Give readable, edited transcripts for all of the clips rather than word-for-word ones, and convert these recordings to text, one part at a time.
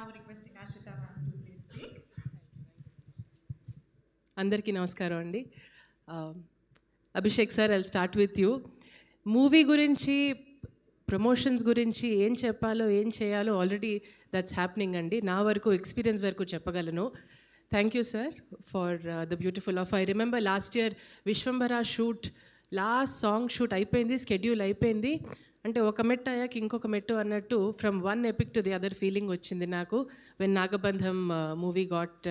now requesting Ashita ma'am to please speak. అందరికీ నమస్కారం అండి. Abhishek sir, I'll start with you. Movie గురించి, promotions గురించి ఏం చెప్పాలో ఏం చేయాలో ఆల్రెడీ దట్స్ హ్యాపెనింగ్ అండి. నా వరకు ఎక్స్పీరియన్స్ వరకు చెప్పగలను. Thank you sir for the beautiful of. I remember last year Vishwambhara shoot, last song shoot అయిపోయింది, స్కెడ్యూల్ అయిపోయింది. అంటే ఒక మెట్టు అయ్యాక ఇంకొక మెట్టు అన్నట్టు from one epic to the other feeling వచ్చింది నాకు when Nagabandham movie got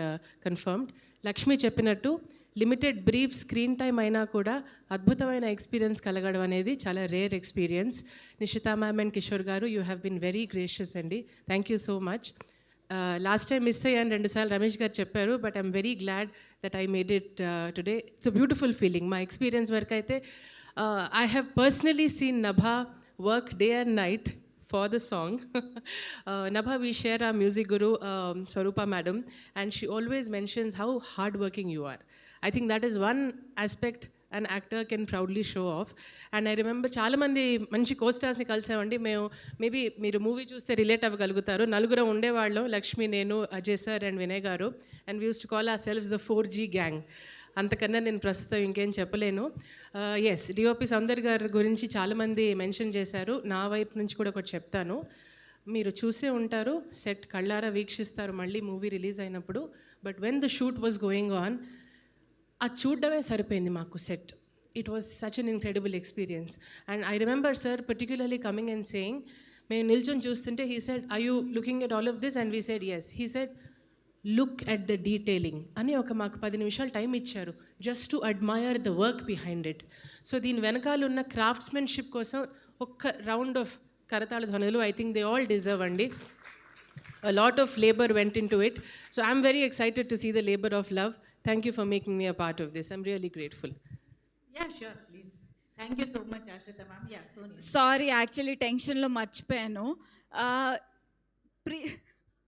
confirmed. Lakshmi చెప్పినట్టు లిమిటెడ్ బ్రీఫ్ స్క్రీన్ టైం అయినా కూడా అద్భుతమైన ఎక్స్పీరియన్స్ కలగడం అనేది చాలా rare experience. Nishitha ma'am and Kishore garu, you have been very gracious అండి. Thank you so much. Last time miss అయ్యాను, 2 సార్లు రమేష్ గారు చెప్పారు, but I'm very glad that I made it today. It's a beautiful feeling. మా ఎక్స్పీరియన్స్ వరకు అయితే I have personally seen Nabha work day and night for the song. Nabha, we share our music guru, Swarupa madam, and she always mentions how hardworking you are. I think that is one aspect an actor can proudly show off. And I remember చాలా మంది మంచి కోస్టార్స్ని కలిసామండి మేము. Maybe మీరు movie చూస్తే relate అవ్వగలుగుతారు. నలుగురం ఉండేవాళ్ళం, లక్ష్మి, నేను, Ajay sir and Vinay garu. And we use to call ourselves the 4G gang. అంతకన్నా నేను ప్రస్తుతం ఇంకేం చెప్పలేను. ఎస్, డిఓపి సౌందర్ గారి గురించి చాలామంది మెన్షన్ చేశారు. నా వైపు నుంచి కూడా ఒకటి చెప్తాను. మీరు చూసే ఉంటారు, సెట్ కళ్ళారా వీక్షిస్తారు మళ్ళీ మూవీ రిలీజ్ అయినప్పుడు. But when the shoot was going on, అది చూడడమే సరిపోయింది మాకు set. It was such an incredible experience. And I remember sir particularly coming and saying, మేము నిల్చొని చూస్తుంటే he said, I you looking at all of this? And we said yes. He said, look at the detailing అని ఒక మాకు 10 నిమిషాలు time ఇచ్చారు, just to admire the work behind it. So దీని వెనకాల ఉన్న క్రాఫ్ట్స్మెన్షిప్ కోసం ఒక్క రౌండ్ ఆఫ్ కరతాళ ధ్వనులు. I think they all deserve అండి. A lot of labor went into it. So I'm very excited to see the labor of love. Thank you for making me a part of this. I'm really grateful. Yeah, sure, please. Thank you so much, Ashita ma'am. Yeah, Sonia. Sorry, actually టెన్షన్లో మర్చిపోయాను.